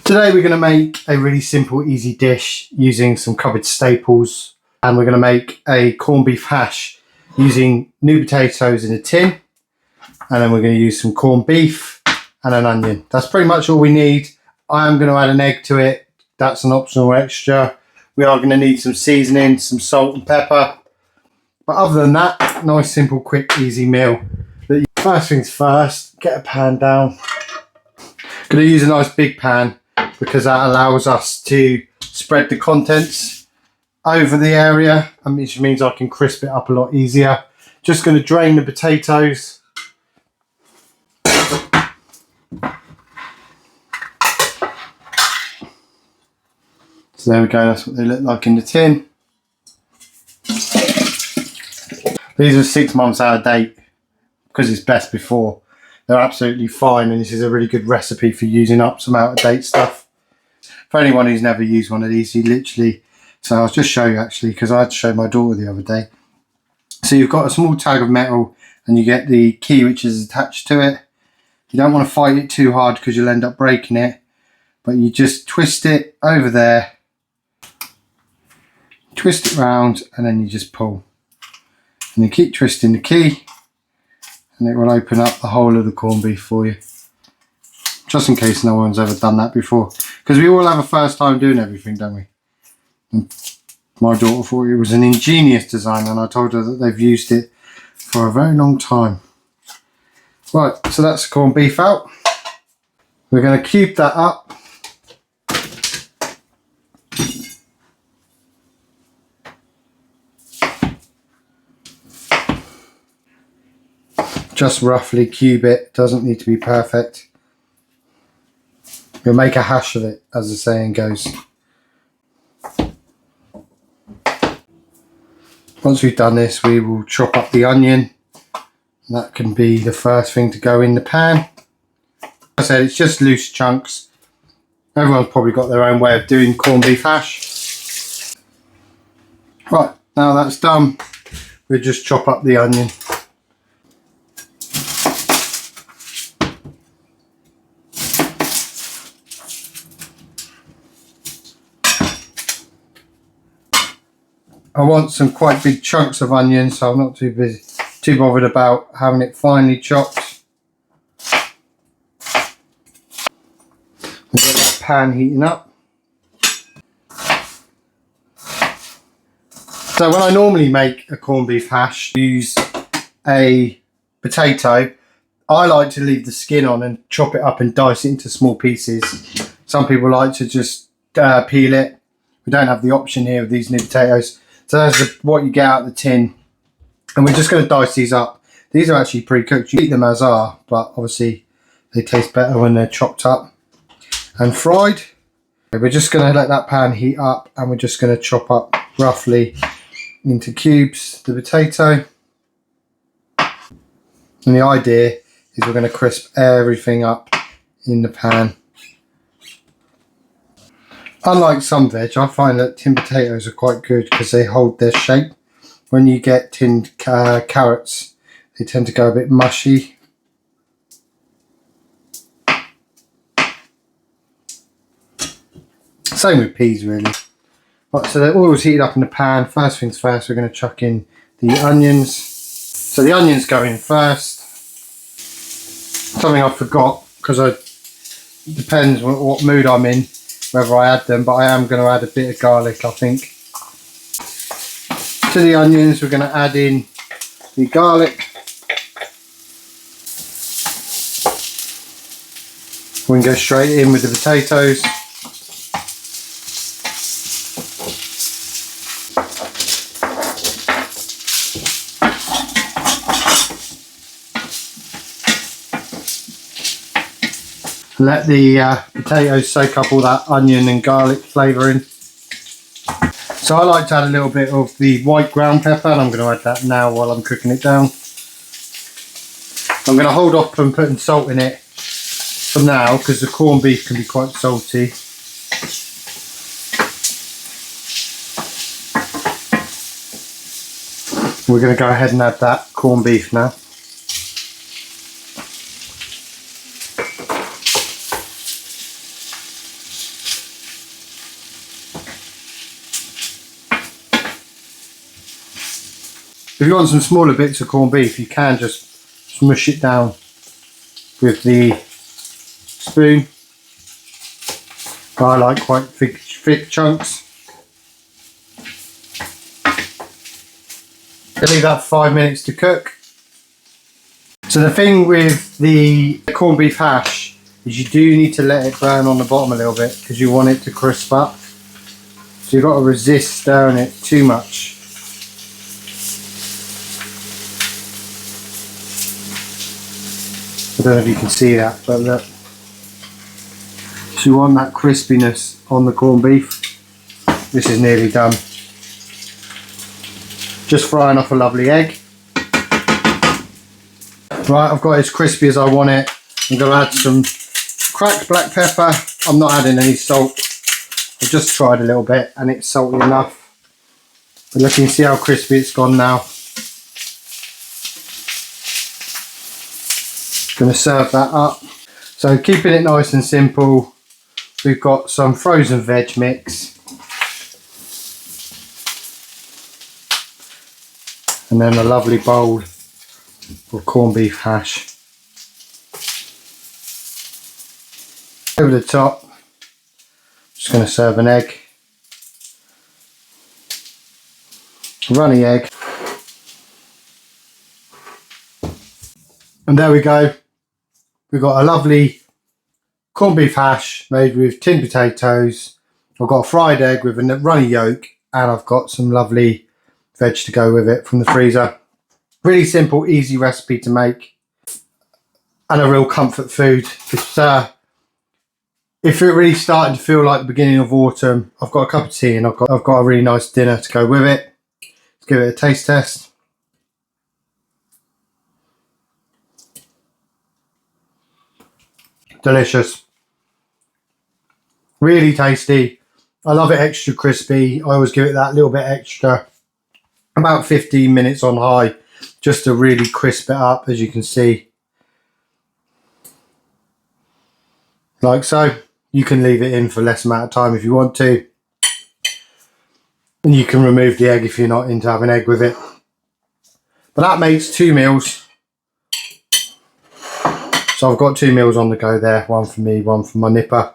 Today we're going to make a really simple, easy dish using some cupboard staples, and we're going to make a corned beef hash using new potatoes in a tin, and then we're going to use some corned beef and an onion. That's pretty much all we need. I am going to add an egg to it. That's an optional extra. We are going to need some seasoning, some salt and pepper. But other than that, nice, simple, quick, easy meal. First things first, get a pan down. Going to use a nice big pan because that allows us to spread the contents over the area, and which means I can crisp it up a lot easier. Just going to drain the potatoes. So there we go, that's what they look like in the tin. These are 6 months out of date because it's best before. They're absolutely fine, and this is a really good recipe for using up some out of date stuff. For anyone who's never used one of these, you literally, so I'll just show you actually, because I had to show my daughter the other day. So you've got a small tag of metal and you get the key which is attached to it. You don't want to fight it too hard because you'll end up breaking it, but you just twist it over there, twist it round, and then you just pull. And you keep twisting the key and it will open up the whole of the corned beef for you. Just in case no one's ever done that before. Because we all have a first time doing everything, don't we? And my daughter thought it was an ingenious design, and I told her that they've used it for a very long time. Right, so that's the corned beef out. We're going to cube that up. Just roughly cube it, doesn't need to be perfect. You'll make a hash of it, as the saying goes. Once we've done this, we will chop up the onion. That can be the first thing to go in the pan. Like I said, it's just loose chunks. Everyone's probably got their own way of doing corned beef hash. Right, now that's done, we'll just chop up the onion. I want some quite big chunks of onion, so I'm not too bothered about having it finely chopped. We'll get that pan heating up. So when I normally make a corned beef hash, use a potato. I like to leave the skin on and chop it up and dice it into small pieces. Some people like to just peel it. We don't have the option here with these new potatoes. So that's what you get out of the tin. And we're just going to dice these up. These are actually pre-cooked. You eat them as are, but obviously they taste better when they're chopped up and fried. We're just going to let that pan heat up, and we're just going to chop up roughly into cubes the potato. And the idea is we're going to crisp everything up in the pan. Unlike some veg, I find that tin potatoes are quite good because they hold their shape. When you get tinned carrots, they tend to go a bit mushy. Same with peas, really. Right, so the oil's heated up in the pan. First things first, we're going to chuck in the onions. So the onions go in first. Something I forgot, because it depends what mood I'm in, whether I add them, but I am going to add a bit of garlic, I think. To the onions, we're going to add in the garlic. We can go straight in with the potatoes. Let the potatoes soak up all that onion and garlic flavour in. So I like to add a little bit of the white ground pepper, and I'm going to add that now while I'm cooking it down. I'm going to hold off from putting salt in it for now because the corned beef can be quite salty. We're going to go ahead and add that corned beef now. If you want some smaller bits of corned beef, you can just smush it down with the spoon. I like quite thick chunks. Leave that for 5 minutes to cook. So the thing with the corned beef hash is you do need to let it burn on the bottom a little bit because you want it to crisp up. So you've got to resist stirring it too much. I don't know if you can see that, but look. So you want that crispiness on the corned beef. This is nearly done. Just frying off a lovely egg. Right, I've got it as crispy as I want it. I'm going to add some cracked black pepper. I'm not adding any salt. I just tried a little bit and it's salty enough. But look, you can see how crispy it's gone now. Going to serve that up. So keeping it nice and simple, we've got some frozen veg mix. And then a lovely bowl of corned beef hash. Over the top, just going to serve an egg. A runny egg. And there we go. We've got a lovely corned beef hash made with tinned potatoes. I've got a fried egg with a runny yolk, and I've got some lovely veg to go with it from the freezer. Really simple, easy recipe to make, and a real comfort food. If you're really starting to feel like the beginning of autumn, I've got a cup of tea and I've got a really nice dinner to go with it. Let's give it a taste test. Delicious. Really tasty. I love it extra crispy. I always give it that little bit extra. About 15 minutes on high, just to really crisp it up, as you can see. Like so. You can leave it in for less amount of time if you want to. And you can remove the egg if you're not into having egg with it. But that makes 2 meals. So I've got 2 meals on the go there. One for me, one for my nipper,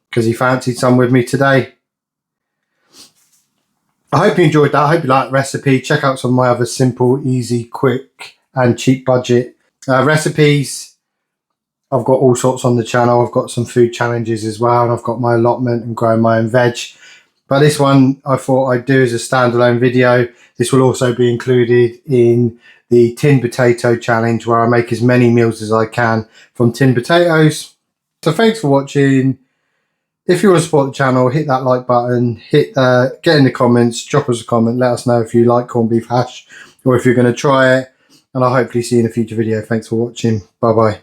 because he fancied some with me today. I hope you enjoyed that. I hope you liked the recipe. Check out some of my other simple, easy, quick and cheap budget recipes. I've got all sorts on the channel. I've got some food challenges as well, and I've got my allotment and growing my own veg. But this one I thought I'd do as a standalone video. This will also be included in the tinned potato challenge, where I make as many meals as I can from tinned potatoes. So thanks for watching. If you want to support the channel, hit that like button, get in the comments, drop us a comment, let us know if you like corned beef hash or if you're going to try it, and I'll hopefully see you in a future video. Thanks for watching. Bye bye.